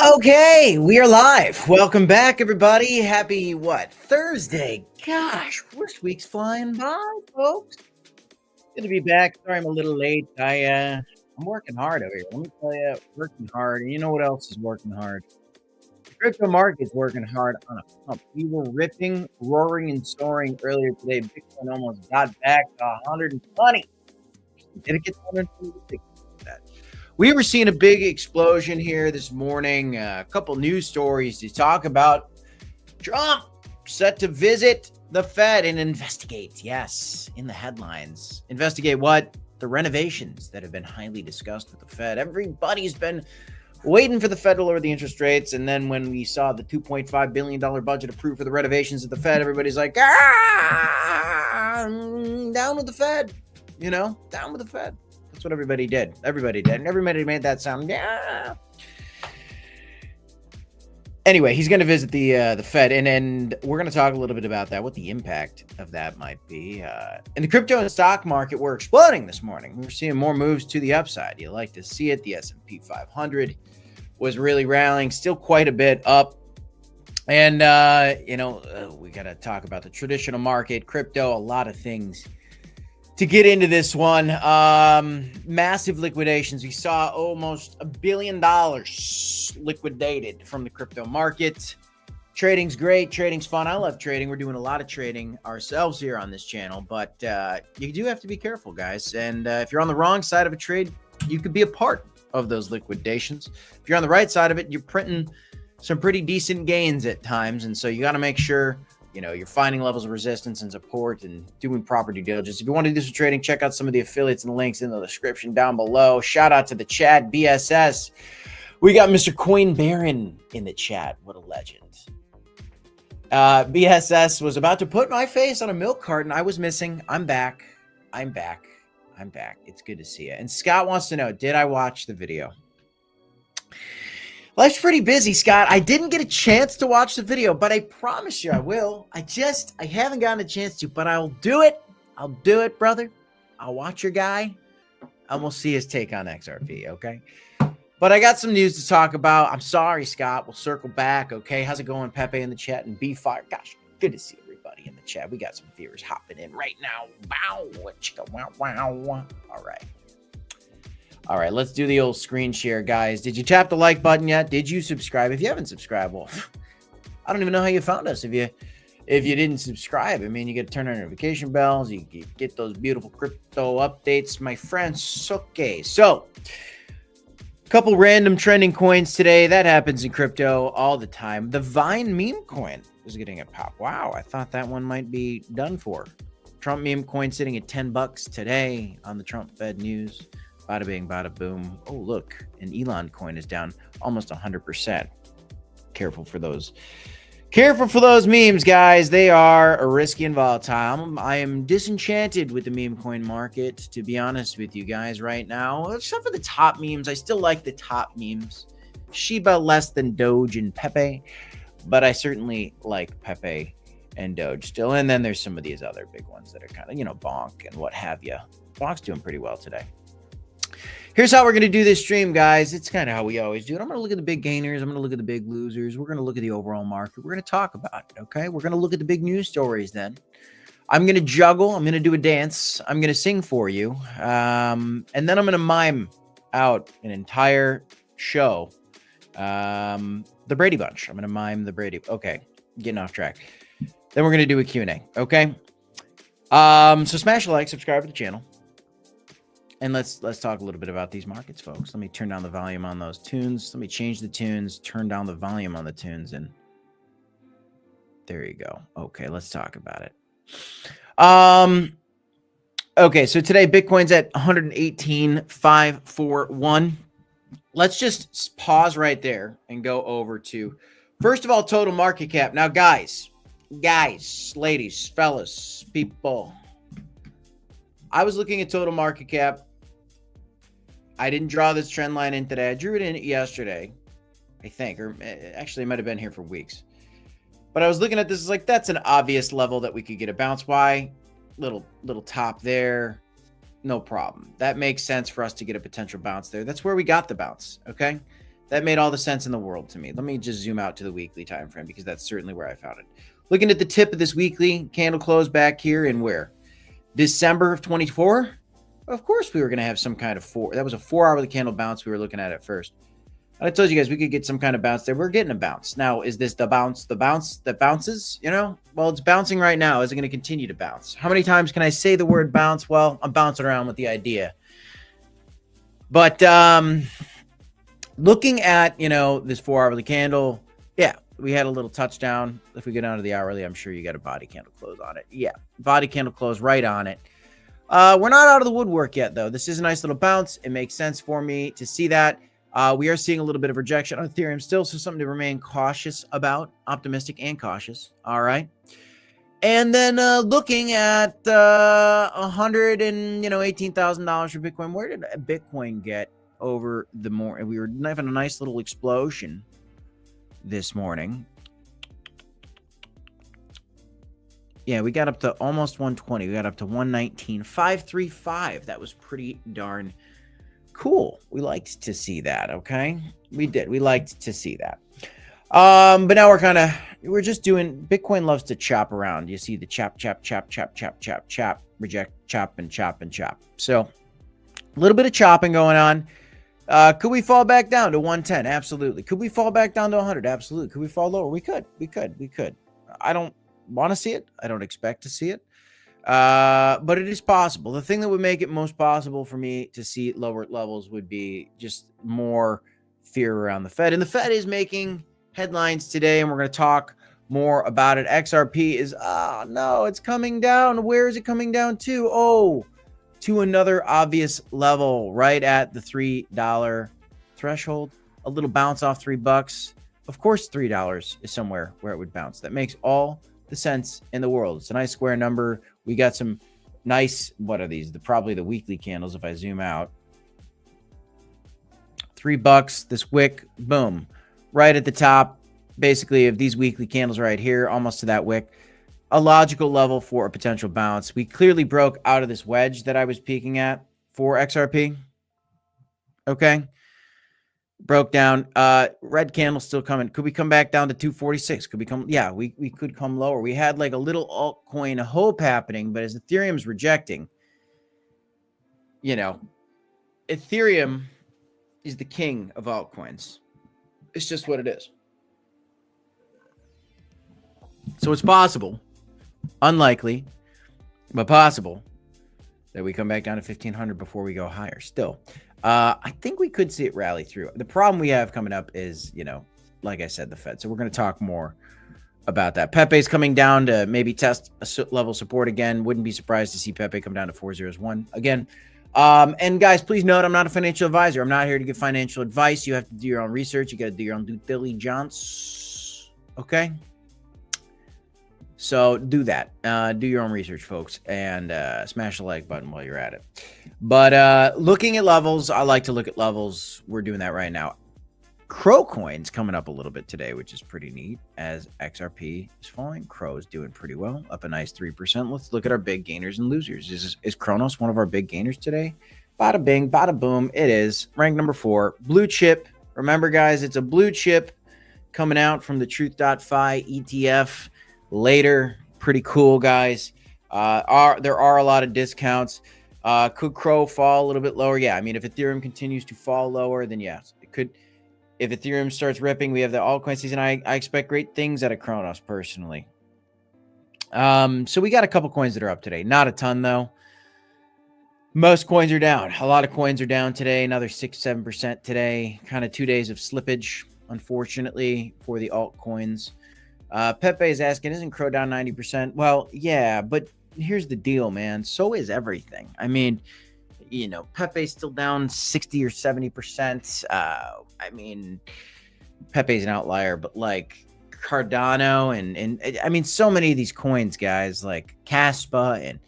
Okay, we are live. Welcome back, everybody. Happy Thursday? Gosh, first week's flying by, folks. Good to be back. Sorry I'm a little late. I'm working hard over here. Let me tell you, working hard. And you know what else is working hard? The crypto market's working hard on a pump. We were ripping, roaring, and soaring earlier today. Bitcoin almost got back to 120. Did it get to 120? We were seeing a big explosion here this morning. A couple news stories to talk about. Trump set to visit the Fed and investigate. Yes, in the headlines. Investigate what? The renovations that have been highly discussed with the Fed. Everybody's been waiting for the Fed to lower the interest rates. And then when we saw the $2.5 billion budget approved for the renovations at the Fed, everybody's like, down with the Fed. Down with the Fed. That's what everybody did. Everybody did. And everybody made that sound. Yeah. Anyway, he's going to visit the Fed, and we're going to talk a little bit about that, what the impact of that might be. And the crypto and stock market were exploding this morning. We're seeing more moves to the upside. You like to see it. The S&P 500 was really rallying, still quite a bit up. And, we got to talk about the traditional market, crypto, a lot of things to get into this one. Massive liquidations. We saw almost $1 billion liquidated from the crypto market. Trading's great. Trading's fun. I love trading. We're doing a lot of trading ourselves here on this channel, but you do have to be careful, guys. And if you're on the wrong side of a trade, you could be a part of those liquidations. If you're on the right side of it, you're printing some pretty decent gains at times. And so you got to make sure you're finding levels of resistance and support and doing proper due diligence. If you want to do some trading, check out some of the affiliates and links in the description down below. Shout out to the chat, BSS. We got Mr. Coin Baron in the chat. What a legend. BSS was about to put my face on a milk carton. I was missing. I'm back. It's good to see you. And Scott wants to know, did I watch the video? Life's pretty busy, Scott. I didn't get a chance to watch the video, but I promise you I will. I haven't gotten a chance to, but I'll do it. I'll do it, brother. I'll watch your guy, and we'll see his take on XRP, okay? But I got some news to talk about. I'm sorry, Scott. We'll circle back, okay? How's it going, Pepe in the chat and B-Fire? Gosh, good to see everybody in the chat. We got some viewers hopping in right now. Wow. All right, let's do the old screen share, guys. Did you tap the like button yet? Did you subscribe? If you haven't subscribed, well, I don't even know how you found us. If you didn't subscribe, I mean, you get to turn on notification bells. You get those beautiful crypto updates, my friends. Okay, so a couple random trending coins today. That happens in crypto all the time. The Vine meme coin is getting a pop. Wow, I thought that one might be done for. Trump meme coin sitting at $10 today on the Trump Fed news. Bada bing, bada boom. Oh, look, an Elon coin is down almost 100%. Careful for those memes, guys. They are risky and volatile. I am disenchanted with the meme coin market, to be honest with you guys right now. Except for the top memes. I still like the top memes. Shiba less than Doge and Pepe, but I certainly like Pepe and Doge still. And then there's some of these other big ones that are kind of, Bonk and what have you. Bonk's doing pretty well today. Here's how we're going to do this stream, guys. It's kind of how we always do it. I'm going to look at the big gainers. I'm going to look at the big losers. We're going to look at the overall market. We're going to talk about it, okay? We're going to look at the big news stories then. I'm going to juggle. I'm going to do a dance. I'm going to sing for you. And then I'm going to mime out an entire show. The Brady Bunch. I'm going to mime the Brady. Okay, getting off track. Then we're going to do a Q&A, okay? So smash a like, subscribe to the channel. And let's talk a little bit about these markets, folks. Let me turn down the volume on those tunes. Let me change the tunes, turn down the volume on the tunes, and there you go. Okay, let's talk about it. Okay, so today Bitcoin's at 118,541. Let's just pause right there and go over to, first of all, total market cap. Now, guys, ladies, fellas, people, I was looking at total market cap. I didn't draw this trend line in today. I drew it in yesterday, I think, or actually it might have been here for weeks. But I was looking at this like that's an obvious level that we could get a bounce. Why? Little top there. No problem. That makes sense for us to get a potential bounce there. That's where we got the bounce. Okay. That made all the sense in the world to me. Let me just zoom out to the weekly time frame because that's certainly where I found it. Looking at the tip of this weekly candle close back here in where? December of 24. Of course we were going to have some kind of that was a 4-hourly candle bounce we were looking at first. I told you guys we could get some kind of bounce there. We're getting a bounce. Now, is this the bounce that bounces? You know, well, it's bouncing right now. Is it going to continue to bounce? How many times can I say the word bounce? Well, I'm bouncing around with the idea. But looking at, you know, this 4-hourly candle, yeah, we had a little touchdown. If we go down to the hourly, I'm sure you got a body candle close on it. Yeah, body candle close right on it. We're not out of the woodwork yet, though. This is a nice little bounce. It makes sense for me to see that. We are seeing a little bit of rejection on Ethereum still, so something to remain cautious about, optimistic and cautious. All right. And then looking at $118,000 for Bitcoin. Where did Bitcoin get over the morning? We were having a nice little explosion this morning. Yeah, we got up to almost 120. We got up to 119,535. That was pretty darn cool. We liked to see that. Okay, we did. We liked to see that. But now we're just doing. Bitcoin loves to chop around. You see the chop, reject, chop, and chop and chop. So a little bit of chopping going on. Could we fall back down to 110? Absolutely. Could we fall back down to 100? Absolutely. Could we fall lower? We could. I don't want to see it. I don't expect to see it. But it is possible. The thing that would make it most possible for me to see lower levels would be just more fear around the Fed. And the Fed is making headlines today, and we're going to talk more about it. XRP is, no, it's coming down. Where is it coming down to? Oh, to another obvious level, right at the $3 threshold. A little bounce off $3. Of course, $3 is somewhere where it would bounce. That makes all the sense in the world. It's a nice square number. We got some nice, what are these? Probably the weekly candles if I zoom out. $3, this wick, boom. Right at the top, basically, of these weekly candles right here, almost to that wick. A logical level for a potential bounce. We clearly broke out of this wedge that I was peeking at for XRP. Okay. Broke down. Red candle still coming. Could we come back down to 246? Could we come? Yeah, we could come lower. We had like a little altcoin hope happening, but as Ethereum's rejecting, you know, Ethereum is the king of altcoins. It's just what it is. So it's possible, unlikely, but possible that we come back down to 1,500 before we go higher still. I think we could see it rally through. The problem we have coming up is, you know, like I said, the Fed. So we're going to talk more about that. Pepe's coming down to maybe test a level support again. Wouldn't be surprised to see Pepe come down to 401 again. And guys, please note, I'm not a financial advisor. I'm not here to give financial advice. You have to do your own research. You got to do your own due diligence. Okay. So do that. Do your own research, folks, and smash the like button while you're at it. But looking at levels, I like to look at levels. We're doing that right now. Crow coin's coming up a little bit today, which is pretty neat as XRP is falling. Crow's doing pretty well, up a nice 3%. Let's look at our big gainers and losers. Is Kronos one of our big gainers today? Bada bing, bada boom. It is. Rank number 4. Blue chip. Remember, guys, it's a blue chip coming out from the Truth.fi ETF. Later, pretty cool, guys. There are a lot of discounts. Could Crow fall a little bit lower? Yeah, I mean, if Ethereum continues to fall lower, then yes, it could. If Ethereum starts ripping, we have the altcoin season. I expect great things out of Kronos personally. So we got a couple coins that are up today. Not a ton though. Most coins are down. A lot of coins are down today. Another 6-7% today. Kind of 2 days of slippage, unfortunately, for the altcoins. Pepe is asking, isn't Crow down 90%? Well, yeah, but here's the deal, man. So is everything. I mean, you know, Pepe's still down 60 or 70%. I mean, Pepe's an outlier, but like Cardano and I mean, so many of these coins, guys, like Caspa and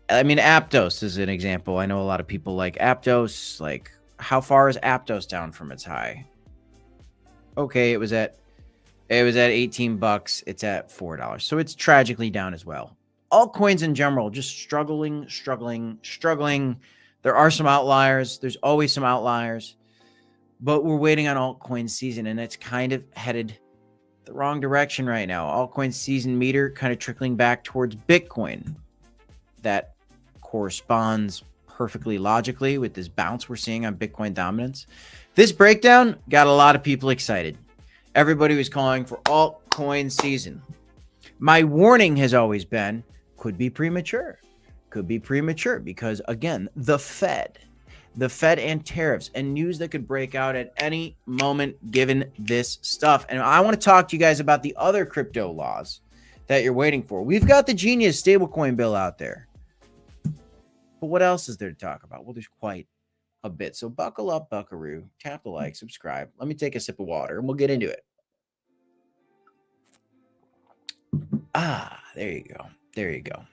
I mean, Aptos is an example. I know a lot of people like Aptos. Like, how far is Aptos down from its high? Okay, it was at $18. It's at $4. So it's tragically down as well. Altcoins in general, just struggling. There are some outliers. There's always some outliers. but we're waiting on altcoin season, and it's kind of headed the wrong direction right now. Altcoin season meter kind of trickling back towards Bitcoin. That corresponds perfectly logically with this bounce we're seeing on Bitcoin dominance. This breakdown got a lot of people excited. Everybody was calling for altcoin season. My warning has always been, could be premature. Could be premature because, again, the Fed and tariffs and news that could break out at any moment given this stuff. And I want to talk to you guys about the other crypto laws that you're waiting for. We've got the Genius stablecoin bill out there. But what else is there to talk about? Well, there's quite a bit. So buckle up, buckaroo. Tap the like, subscribe. Let me take a sip of water and we'll get into it. There you go. There you go.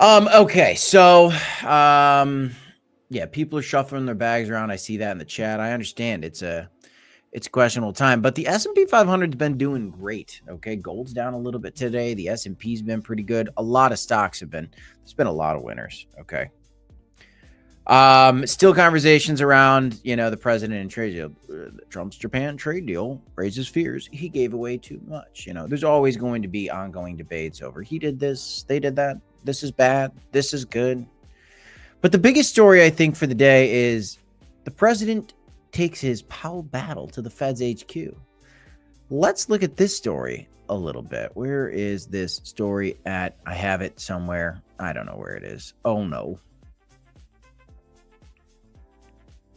Okay, so yeah, people are shuffling their bags around. I see that in the chat. I understand it's a questionable time, but the S&P 500's been doing great. Okay, gold's down a little bit today. The S&P's been pretty good. A lot of stocks there's been a lot of winners. Okay. Still conversations around, the president and trade deal. Trump's Japan trade deal raises fears. He gave away too much. There's always going to be ongoing debates over he did this, they did that. This is bad. This is good. But the biggest story, I think, for the day is the president takes his Powell battle to the Fed's HQ. Let's look at this story a little bit. Where is this story at? I have it somewhere. I don't know where it is. Oh, no.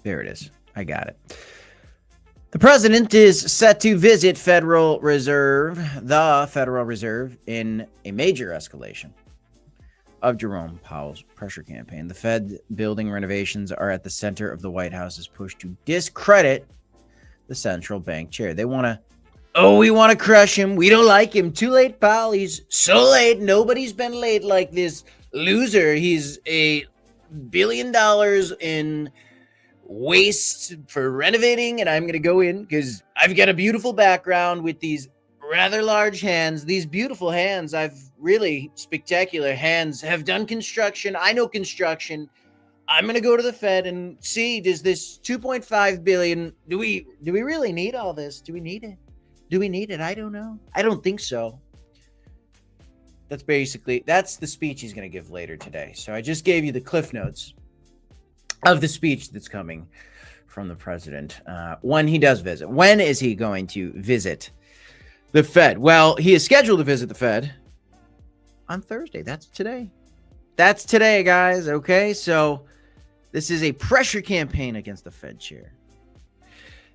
There it is. I got it. The president is set to visit the Federal Reserve, in a major escalation of Jerome Powell's pressure campaign. The Fed building renovations are at the center of the White House's push to discredit the central bank chair. They want to, we want to crush him. We don't like him. Too late, Powell. He's so late. Nobody's been late like this loser. He's $1 billion in waste for renovating, and I'm going to go in because I've got a beautiful background with these rather large hands. These beautiful hands, I've really spectacular hands, have done construction. I know construction. I'm going to go to the Fed and see, does this 2.5 billion, do we really need all this? Do we need it? Do we need it? I don't know. I don't think so. That's the speech he's going to give later today. So I just gave you the cliff notes of the speech that's coming from the president when he does visit. When is he going to visit the Fed? Well, he is scheduled to visit the Fed on Thursday. That's today. That's today, guys. Okay, so this is a pressure campaign against the Fed chair.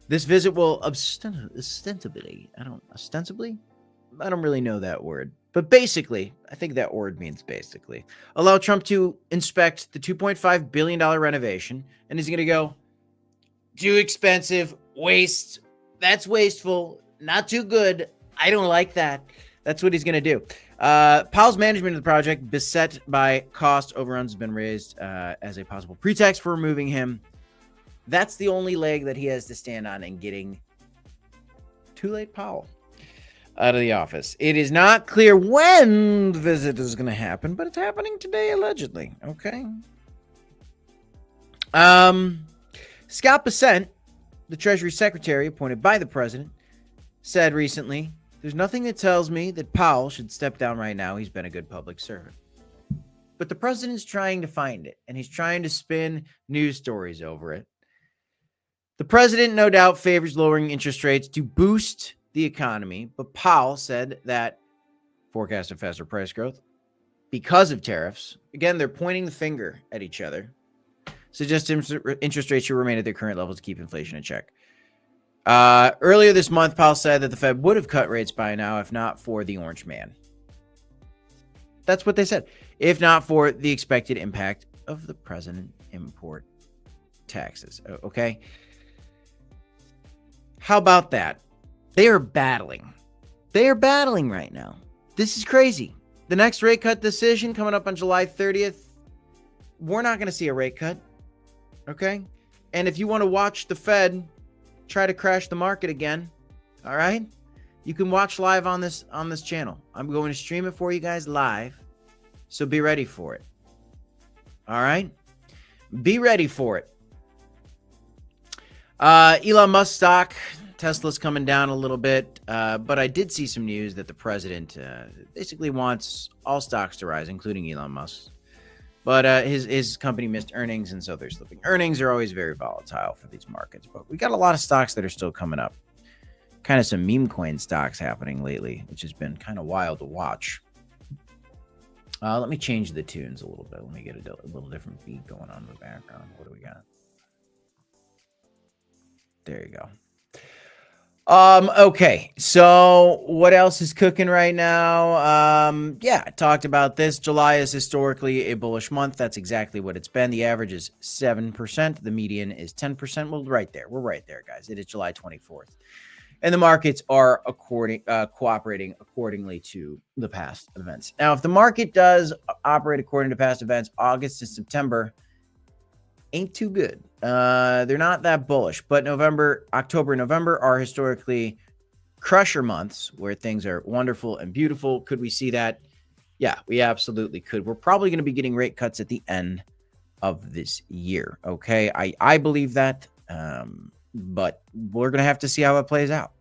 This visit will ostensibly, I don't really know that word, but basically, I think that word means basically, allow Trump to inspect the $2.5 billion renovation, and he's going to go, too expensive, waste, that's wasteful, not too good, I don't like that. That's what he's going to do. Powell's management of the project, beset by cost overruns, has been raised as a possible pretext for removing him. That's the only leg that he has to stand on in getting too late Powell out of the office. It is not clear when the visit is going to happen, but it's happening today, allegedly. Okay. Scott Bessent, the Treasury Secretary appointed by the president, said recently, "There's nothing that tells me that Powell should step down right now. He's been a good public servant." But the president's trying to find it, and he's trying to spin news stories over it. The president, no doubt, favors lowering interest rates to boost the economy, but Powell said that forecasted faster price growth because of tariffs. Again, they're pointing the finger at each other. Suggests interest rates should remain at their current levels to keep inflation in check. Earlier this month, Powell said that the Fed would have cut rates by now if not for the orange man. That's what they said. If not for the expected impact of the president import taxes. Okay. How about that? They are battling. They are battling right now. This is crazy. The next rate cut decision coming up on July 30th. We're not going to see a rate cut. Okay. And if you want to watch the Fed try to crash the market again, all right, you can watch live on this channel. I'm going to stream it for you guys live, so be ready for it. All right, be ready for it. Elon Musk stock, Tesla's coming down a little bit, but I did see some news that the president basically wants all stocks to rise, including Elon Musk. But his company missed earnings, and so they're slipping. Earnings are always very volatile for these markets, but we got a lot of stocks that are still coming up. Kind of some meme coin stocks happening lately, which has been kind of wild to watch. Let me change the tunes a little bit. Let me get a little different beat going on in the background. What do we got? There you go. Okay, so what else is cooking right now? Yeah, I talked about this. July is historically a bullish month. That's exactly what it's been. The average is 7%. The median is 10%. Well, right there. We're right there, guys. It is July 24th. And the markets are cooperating accordingly to the past events. Now, if the market does operate according to past events, August and September ain't too good. They're not that bullish, but October and November are historically crusher months where things are wonderful and beautiful. Could we see that? Yeah, we absolutely could. We're probably going to be getting rate cuts at the end of this year. Okay. I believe that. But we're going to have to see how it plays out.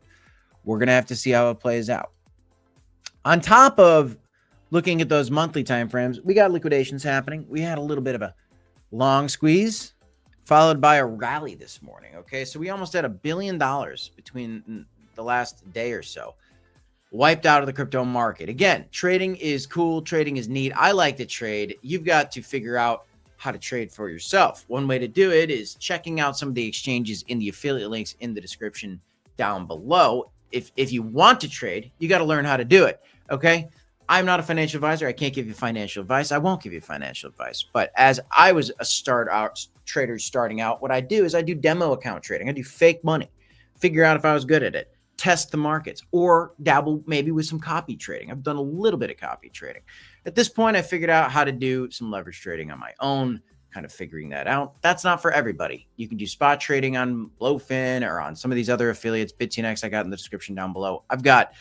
On top of looking at those monthly timeframes, we got liquidations happening. We had a little bit of a long squeeze followed by a rally this morning. Okay. So we almost had $1 billion between the last day or so wiped out of the crypto market. Again, trading is cool. Trading is neat. I like to trade. You've got to figure out how to trade for yourself. One way to do it is checking out some of the exchanges in the affiliate links in the description down below. If you want to trade, you got to learn how to do it. Okay. I'm not a financial advisor. I can't give you financial advice. I won't give you financial advice. But as I was a trader starting out, what I do is I do demo account trading. I do fake money, figure out if I was good at it, test the markets, or dabble maybe with some copy trading. I've done a little bit of copy trading. At this point, I figured out how to do some leverage trading on my own, kind of figuring that out. That's not for everybody. You can do spot trading on Blowfin or on some of these other affiliates, BitTNX I got in the description down below. I've got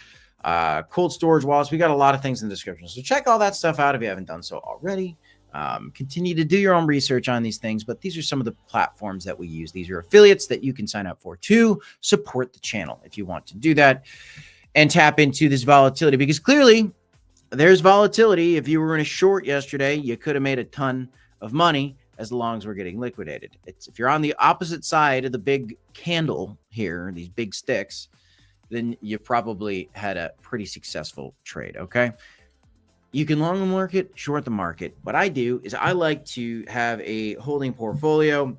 cold storage wallets. We got a lot of things in the description. So check all that stuff out if you haven't done so already. Continue to do your own research on these things, but these are some of the platforms that we use. These are affiliates that you can sign up for to support the channel if you want to do that and tap into this volatility, because clearly there's volatility. If you were in a short yesterday, you could have made a ton of money as long as we're getting liquidated. If you're on the opposite side of the big candle here, these big sticks, then you probably had a pretty successful trade. Okay. You can long the market, short the market. What I do is I like to have a holding portfolio,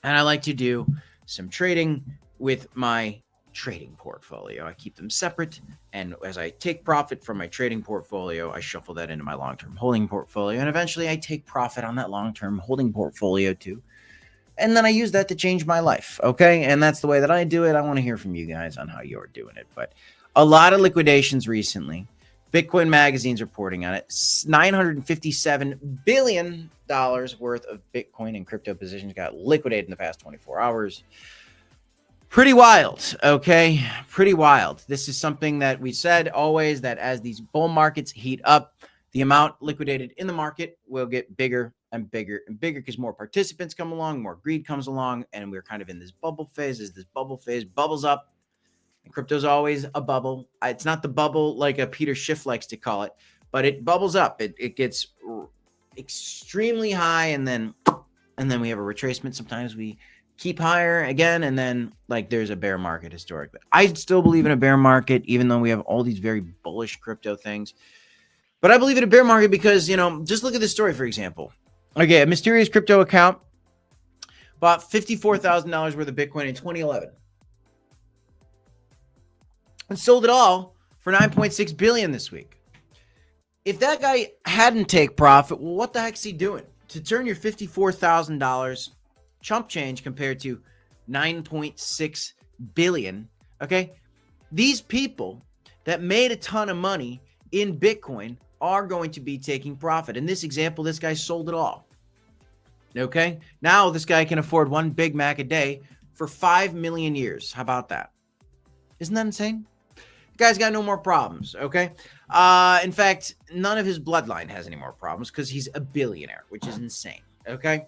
and I like to do some trading with my trading portfolio. I keep them separate, and as I take profit from my trading portfolio, I shuffle that into my long-term holding portfolio, and eventually I take profit on that long-term holding portfolio too, and then I use that to change my life. Okay, and that's the way that I do it. I want to hear from you guys on how you're doing it. But a lot of liquidations recently. Bitcoin Magazine's reporting on it. $957 billion worth of Bitcoin and crypto positions got liquidated in the past 24 hours. Pretty wild, okay? Pretty wild. This is something that we said always, that as these bull markets heat up, the amount liquidated in the market will get bigger and bigger and bigger because more participants come along, more greed comes along, and we're kind of in this bubble phase. As this bubble phase bubbles up, and crypto's always a bubble. It's not the bubble like a Peter Schiff likes to call it, but it bubbles up. It gets extremely high, and then we have a retracement. Sometimes we keep higher again, and then like there's a bear market historically. I still believe in a bear market, even though we have all these very bullish crypto things. But I believe in a bear market because, just look at this story, for example. Okay, a mysterious crypto account bought $54,000 worth of Bitcoin in 2011 and sold it all for $9.6 billion this week. If that guy hadn't take profit, well, what the heck's he doing? To turn your $54,000 chump change compared to $9.6 billion, okay? These people that made a ton of money in Bitcoin are going to be taking profit. In this example, this guy sold it all, okay? Now this guy can afford one Big Mac a day for 5 million years. How about that? Isn't that insane? The guy's got no more problems, okay? In fact, none of his bloodline has any more problems because he's a billionaire, which is insane, okay?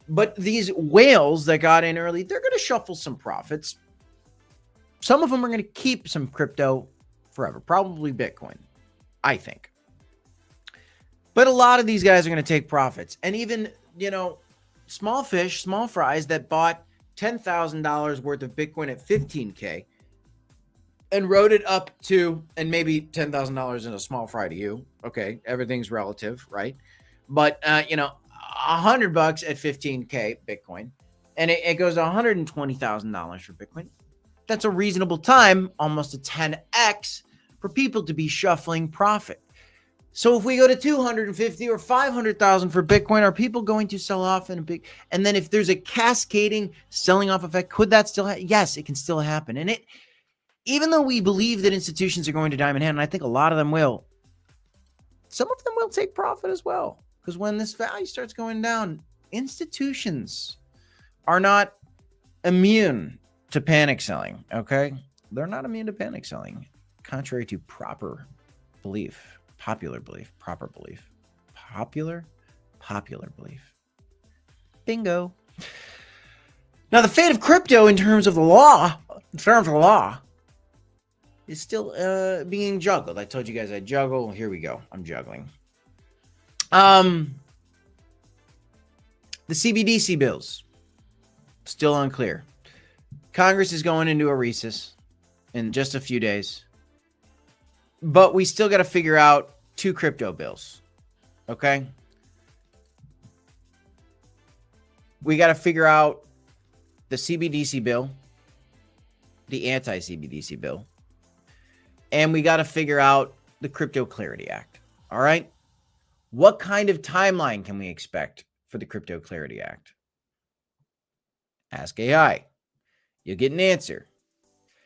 But these whales that got in early, they're going to shuffle some profits. Some of them are going to keep some crypto forever, probably Bitcoin, I think. But a lot of these guys are going to take profits. And even, small fish, small fries that bought $10,000 worth of Bitcoin at 15K and rode it up to, and maybe $10,000 in a small fry to you. Okay, everything's relative, right? But, $100 at 15K Bitcoin, and it goes to $120,000 for Bitcoin. That's a reasonable time, almost a 10x for people to be shuffling profit. So if we go to 250 or 500,000 for Bitcoin, are people going to sell off in a big? And then if there's a cascading selling off effect, could that still happen? Yes, it can still happen. And even though we believe that institutions are going to diamond hand, and I think a lot of them will, some of them will take profit as well. Because when this value starts going down, institutions are not immune to panic selling, okay? They're not immune to panic selling, contrary to popular belief. Bingo. Now, the fate of crypto in terms of the law, is still being juggled. I told you guys I'd juggle. Here we go. I'm juggling. The CBDC bills, still unclear. Congress is going into a recess in just a few days. But we still got to figure out 2 crypto bills. Okay? We got to figure out the CBDC bill, the anti-CBDC bill, and we got to figure out the Crypto Clarity Act. All right? What kind of timeline can we expect for the Crypto Clarity Act? Ask AI. You'll get an answer.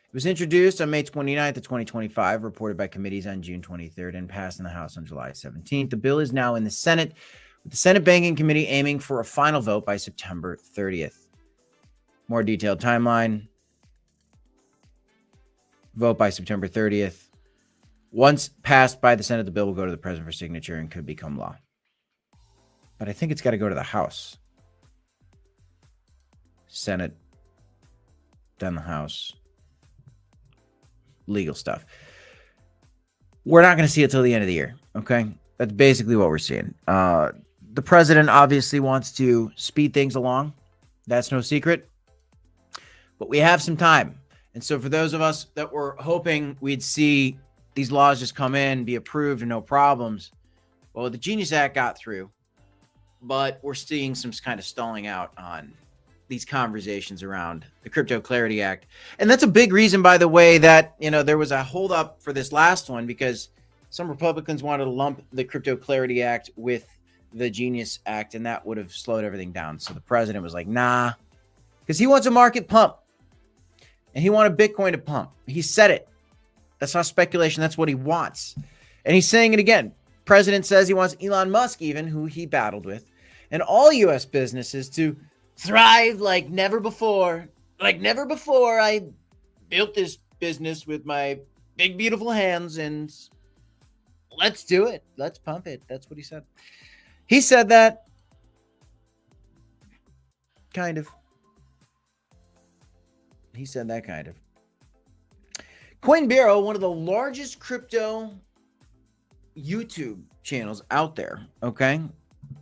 It was introduced on May 29th of 2025, reported by committees on June 23rd, and passed in the House on July 17th. The bill is now in the Senate, with the Senate Banking Committee aiming for a final vote by September 30th. More detailed timeline. Vote by September 30th. Once passed by the Senate, the bill will go to the president for signature and could become law. But I think it's got to go to the House. Senate, then the House. Legal stuff. We're not going to see it till the end of the year. Okay. That's basically what we're seeing. The president obviously wants to speed things along. That's no secret. But we have some time. And so for those of us that were hoping we'd see these laws just come in, be approved, and no problems, well, the Genius Act got through. But we're seeing some kind of stalling out on these conversations around the Crypto Clarity Act. And that's a big reason, by the way, that, there was a holdup for this last one, because some Republicans wanted to lump the Crypto Clarity Act with the Genius Act, and that would have slowed everything down. So the president was like, nah, because he wants a market pump, and he wanted Bitcoin to pump. He said it. That's not speculation. That's what he wants. And he's saying it again. President says he wants Elon Musk, even, who he battled with, and all U.S. businesses to thrive like never before. Like never before. I built this business with my big, beautiful hands, and let's do it. Let's pump it. That's what he said. He said that. Kind of. He said that kind of. Coinbero, one of the largest crypto YouTube channels out there. Okay.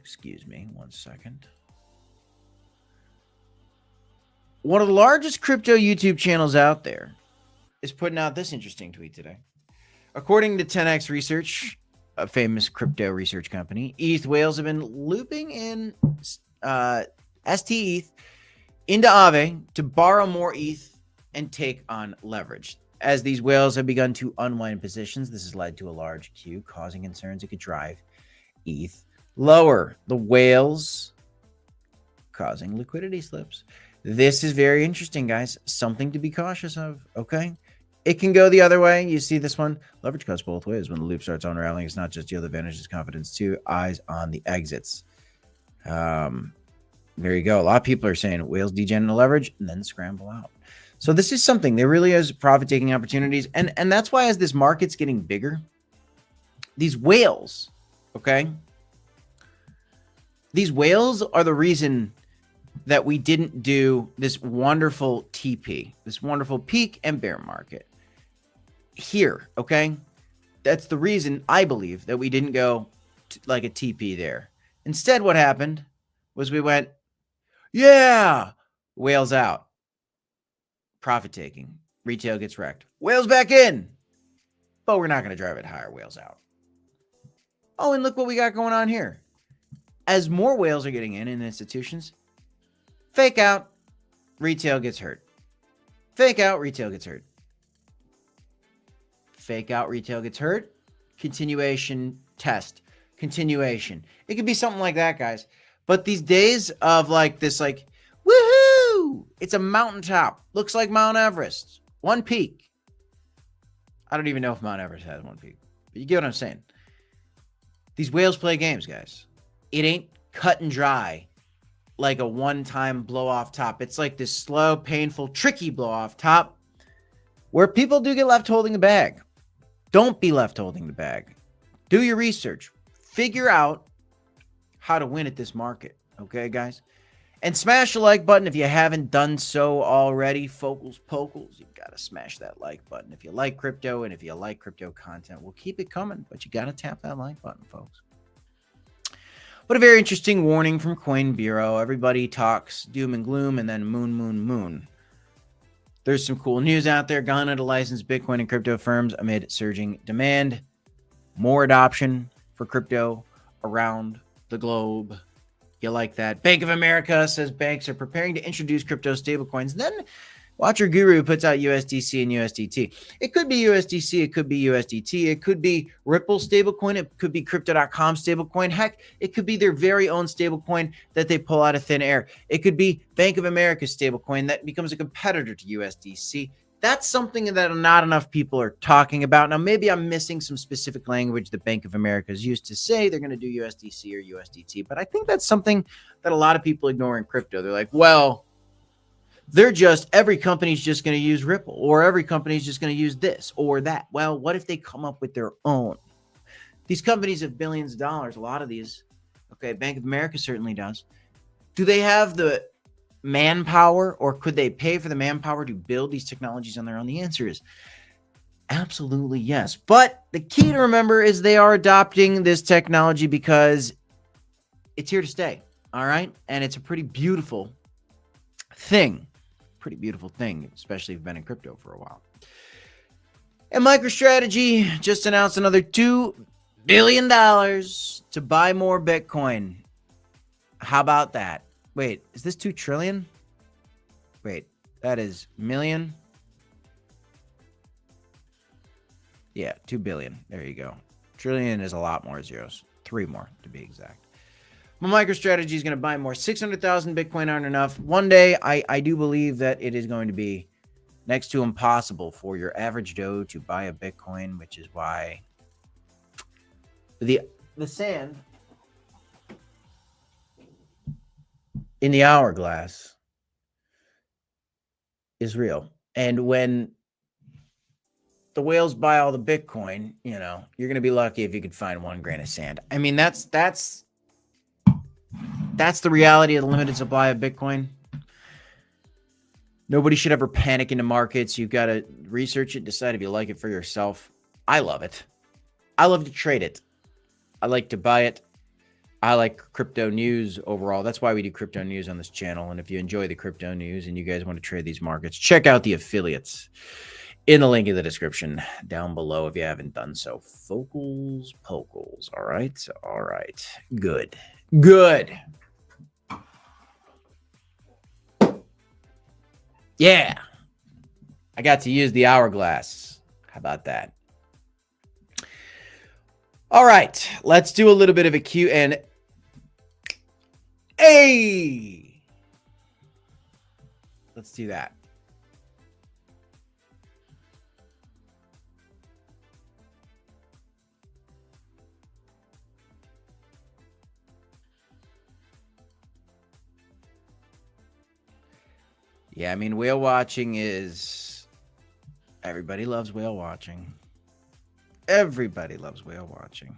Excuse me 1 second. One of the largest crypto YouTube channels out there is putting out this interesting tweet today. According to 10x Research, a famous crypto research company, ETH whales have been looping in ST ETH into Aave to borrow more ETH and take on leverage. As these whales have begun to unwind positions, this has led to a large queue, causing concerns it could drive ETH lower. The whales causing liquidity slips. This is very interesting, guys. Something to be cautious of, okay? It can go the other way. You see this one. Leverage cuts both ways. When the loop starts unraveling, it's not just yield advantage, it's confidence too. Eyes on the exits. There you go. A lot of people are saying whales degen into leverage and then scramble out. So this is something. There really is profit-taking opportunities. And that's why as this market's getting bigger, these whales, okay? These whales are the reason that we didn't do this wonderful TP, this wonderful peak and bear market here, okay? That's the reason I believe that we didn't go like a TP there. Instead, what happened was we went, yeah, whales out, profit taking, retail gets wrecked, whales back in, but we're not going to drive it higher, whales out. Oh, and look what we got going on here. As more whales are getting in institutions, fake out, retail gets hurt. Fake out, retail gets hurt. Fake out, retail gets hurt. Continuation, test. Continuation. It could be something like that, guys. But these days of like this, like, woohoo! It's a mountaintop. Looks like Mount Everest. One peak. I don't even know if Mount Everest has one peak. But you get what I'm saying. These whales play games, guys. It ain't cut and dry like a one-time blow-off top. It's like this slow, painful, tricky blow-off top where people do get left holding the bag. Don't be left holding the bag. Do your research. Figure out how to win at this market. Okay, guys? And smash the like button if you haven't done so already. Focals, pokals, you got to smash that like button. If you like crypto and if you like crypto content, we'll keep it coming. But you got to tap that like button, folks. But a very interesting warning from Coin Bureau. Everybody talks doom and gloom and then moon, moon, moon. There's some cool news out there. Ghana to license Bitcoin and crypto firms amid surging demand. More adoption for crypto around the globe. You like that? Bank of America says banks are preparing to introduce crypto stablecoins. Then Watcher Guru puts out USDC and USDT. It could be USDC. It could be USDT. It could be Ripple stablecoin. It could be Crypto.com stablecoin. Heck, it could be their very own stablecoin that they pull out of thin air. It could be Bank of America stablecoin that becomes a competitor to USDC. That's something that not enough people are talking about. Now, maybe I'm missing some specific language that Bank of America is used to say they're going to do USDC or USDT, but I think that's something that a lot of people ignore in crypto. They're like, well, every company's just going to use Ripple, or every company's just going to use this or that. Well, what if they come up with their own? These companies have billions of dollars, a lot of these. Okay, Bank of America certainly does. Do they have the manpower, or could they pay for the manpower to build these technologies on their own? The answer is absolutely yes. But the key to remember is they are adopting this technology because it's here to stay. All right. And it's a pretty beautiful thing. Especially if you've been in crypto for a while. And MicroStrategy just announced another $2 billion to buy more Bitcoin. How about that? Wait, is this 2 trillion? Wait, that is million. Yeah, 2 billion. There you go. Trillion is a lot more zeros. 3 more to be exact. But MicroStrategy is going to buy more. 600,000 Bitcoin aren't enough. One day, I do believe that it is going to be next to impossible for your average Joe to buy a Bitcoin, which is why the sand in the hourglass is real. And when the whales buy all the Bitcoin, you know, you're going to be lucky if you could find 1 grain of sand. I mean, that's the reality of the limited supply of Bitcoin. Nobody should ever panic into markets. You've got to research it, decide if you like it for yourself. I love it. I love to trade it. I like to buy it. I like crypto news overall. That's why we do crypto news on this channel. And if you enjoy the crypto news and you guys want to trade these markets, check out the affiliates in the link in the description down below if you haven't done so. Focals, pokals. All right. All right. Good. Yeah. I got to use the hourglass. How about that? All right. Let's do a little bit of a Q&A. Let's do that. Yeah, I mean, whale watching is... Everybody loves whale watching. Everybody loves whale watching.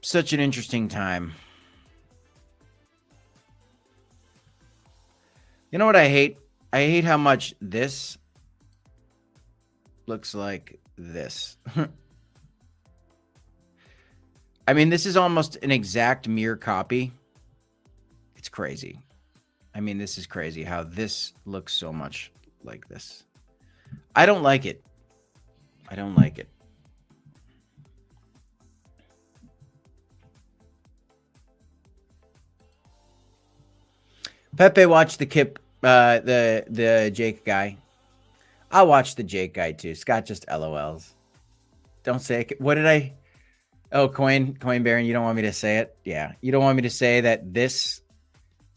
Such an interesting time. You know what I hate? I hate how much this looks like this. I mean, this is almost an exact mirror copy. It's crazy. I mean, this is crazy how this looks so much like this. I don't like it. I don't like it. Pepe watched the the Jake guy. I'll watch the Jake guy too. Scott just LOLs. Don't say it. What did I? Oh, Coin Baron, you don't want me to say it? Yeah. You don't want me to say that this,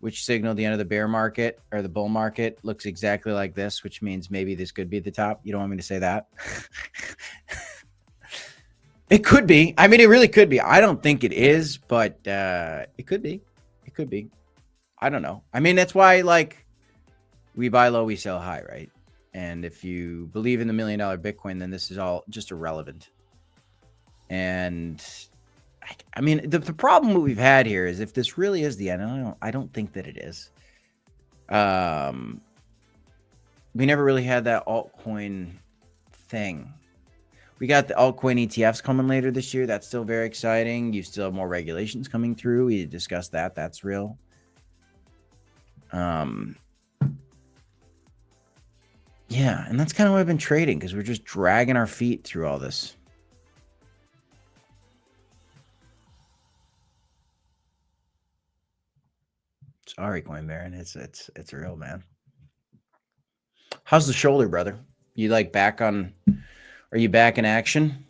which signaled the end of the bear market or the bull market, looks exactly like this, which means maybe this could be the top. You don't want me to say that? It could be. I mean, it really could be. I don't think it is, but it could be. It could be. I don't know. I mean, that's why, like, we buy low, we sell high, right? And if you believe in the $1 million Bitcoin, then this is all just irrelevant. And I mean, the problem that we've had here is if this really is the end, I don't think that it is. We never really had that altcoin thing. We got the altcoin ETFs coming later this year. That's still very exciting. You still have more regulations coming through. We discussed that. That's real. Yeah, and that's kind of what I've been trading because we're just dragging our feet through all this. Sorry, Coin Baron. It's real, man. How's the shoulder, brother? You like back on? Are you back in action?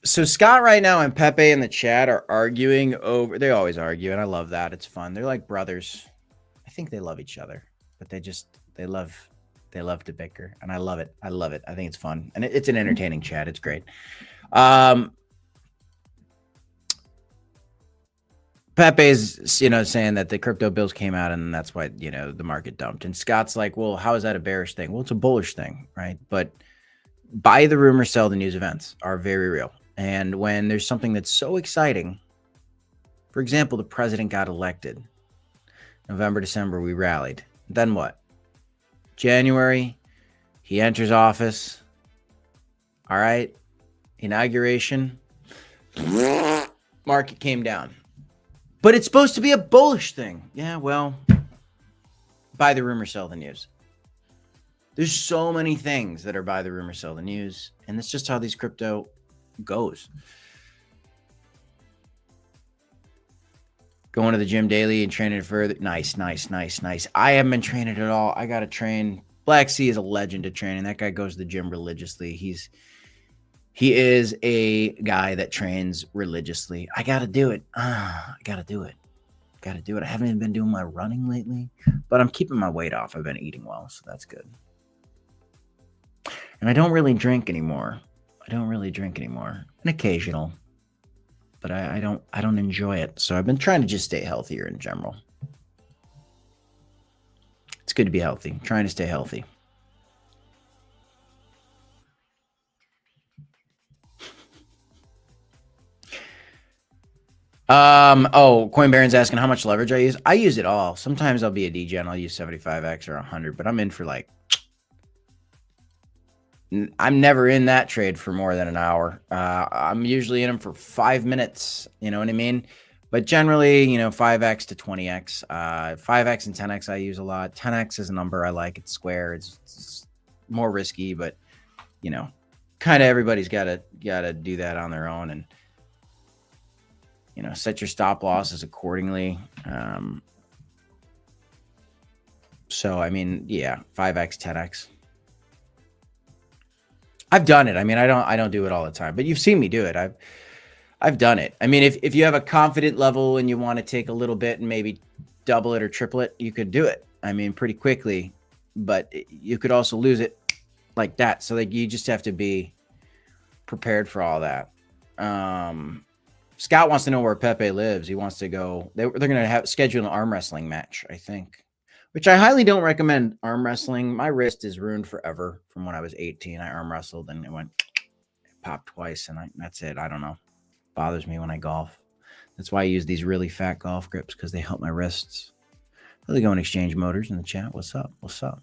So Scott right now and Pepe in the chat are arguing over. They always argue, and I love that. It's fun. They're like brothers. I think they love each other, but they love to bicker, and I love it. I love it. I think it's fun, and it's an entertaining chat. It's great. Pepe's, saying that the crypto bills came out and that's why, the market dumped. And Scott's like, well, how is that a bearish thing? Well, it's a bullish thing, right? But buy the rumor, sell the news events are very real. And when there's something that's so exciting, for example, the president got elected. November, December, we rallied. Then what? January, he enters office. All right. Inauguration. Market came down. But it's supposed to be a bullish thing. Yeah, well, buy the rumor, sell the news. There's so many things that are buy the rumor, sell the news. And that's just how these crypto goes. Going to the gym daily and training further. Nice. I haven't been training at all. I got to train. Blacksea is a legend at training. That guy goes to the gym religiously. He is a guy that trains religiously. I got to do it. I got to do it. I haven't even been doing my running lately, but I'm keeping my weight off. I've been eating well, so that's good. And I don't really drink anymore. An occasional, but I don't enjoy it. So I've been trying to just stay healthier in general. It's good to be healthy. I'm trying to stay healthy. Coin Baron's asking how much leverage I use. I use it all. Sometimes I'll be a DGen. I'll use 75x or 100, but I'm in for I'm never in that trade for more than an hour. I'm usually in them for 5 minutes. You know what I mean? But generally, 5x to 20x, 5x and 10x I use a lot. 10x is a number I like. It's square. It's more risky, but kind of everybody's got to do that on their own and set your stop losses accordingly. So I mean, yeah, 5x, 10x. I've done it. I mean, I don't do it all the time, but you've seen me do it. I've done it. I mean, if you have a confident level and you want to take a little bit and maybe double it or triple it, you could do it. I mean, pretty quickly, but you could also lose it like that. So you just have to be prepared for all that. Scott wants to know where Pepe lives. He wants to go. They're going to schedule an arm wrestling match, I think. which I highly don't recommend arm wrestling. My wrist is ruined forever from when I was 18. I arm wrestled and it went popped twice, and that's it. I don't know. Bothers me when I golf. That's why I use these really fat golf grips, because they help my wrists. How's it going, Exchange Motors in the chat? What's up? What's up?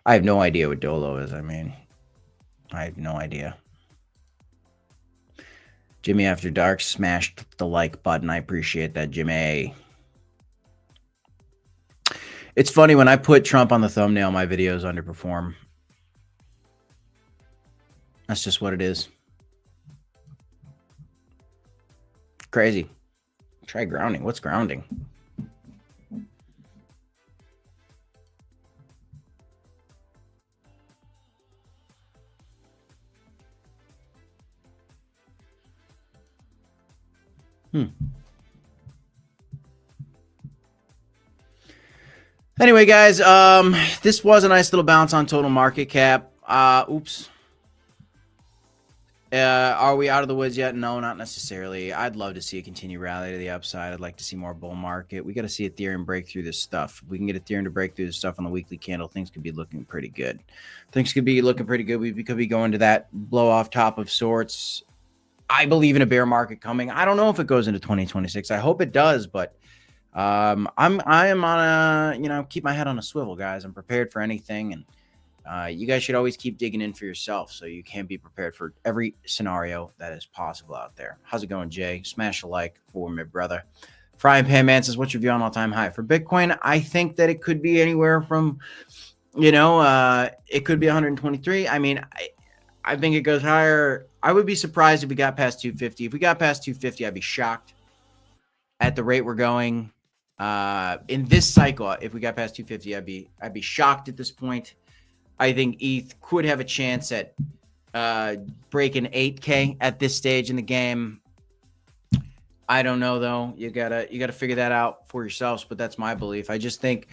I have no idea what Dolo is. I mean, I have no idea. Jimmy After Dark smashed the like button. I appreciate that, Jimmy. It's funny, when I put Trump on the thumbnail, my videos underperform. That's just what it is. Crazy. Try grounding. What's grounding? Anyway, guys, this was a nice little bounce on total market cap. Oops. Are we out of the woods yet? No, not necessarily. I'd love to see a continued rally to the upside. I'd like to see more bull market. We got to see Ethereum break through this stuff. If we can get Ethereum to break through this stuff on the weekly candle, things could be looking pretty good. Things could be looking pretty good. We could be going to that blow off top of sorts. I believe in a bear market coming. I don't know if it goes into 2026. I hope it does, but I am on a, keep my head on a swivel, guys. I'm prepared for anything, and you guys should always keep digging in for yourself so you can be prepared for every scenario that is possible out there. How's it going, Jay? Smash a like for me, brother. Frying Pan Man says, what's your view on all-time high for Bitcoin? I think that it could be anywhere from, it could be 123. I mean, I think it goes higher. I would be surprised if we got past 250. If we got past 250, I'd be shocked at the rate we're going. In this cycle, if we got past 250, I'd be shocked at this point. I think ETH could have a chance at breaking 8K at this stage in the game. I don't know though. You gotta figure that out for yourselves, but that's my belief. I just think,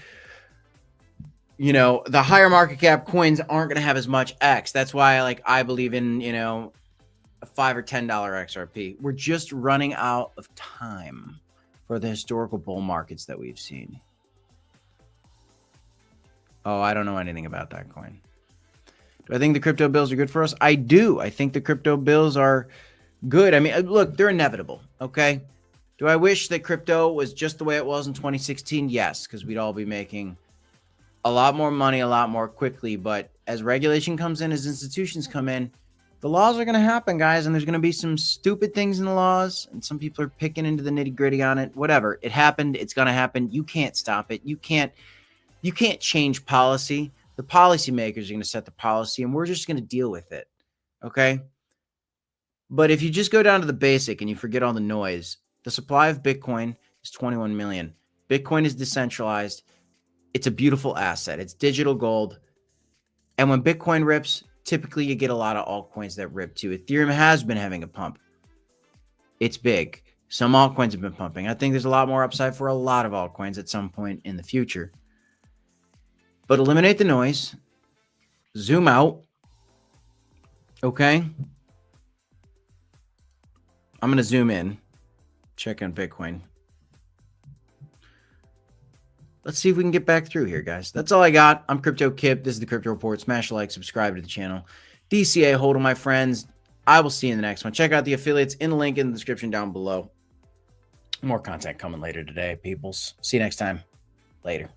the higher market cap coins aren't gonna have as much X. That's why I believe in, a $5 or $10 XRP. We're just running out of time for the historical bull markets that we've seen. Oh, I don't know anything about that coin. Do I think the crypto bills are good for us? I do. I think the crypto bills are good. I mean, look, they're inevitable, okay? Do I wish that crypto was just the way it was in 2016? Yes, because we'd all be making a lot more money a lot more quickly. But as regulation comes in, as institutions come in, the laws are going to happen, guys, and there's going to be some stupid things in the laws, and some people are picking into the nitty-gritty on it. Whatever. It happened. It's going to happen. You can't stop it. You can't change policy. The policymakers are going to set the policy, and we're just going to deal with it, okay? But if you just go down to the basic and you forget all the noise, the supply of Bitcoin is 21 million. Bitcoin is decentralized. It's a beautiful asset. It's digital gold. And when Bitcoin rips, typically you get a lot of altcoins that rip too. Ethereum has been having a pump. It's big. Some altcoins have been pumping. I think there's a lot more upside for a lot of altcoins at some point in the future. But eliminate the noise. Zoom out. Okay. I'm going to zoom in. Check on Bitcoin. Let's see if we can get back through here, guys. That's all I got. I'm Crypto Kip. This is the Crypto Report. Smash a like, subscribe to the channel. DCA, hold on, my friends. I will see you in the next one. Check out the affiliates in the link in the description down below. More content coming later today, peoples. See you next time. Later.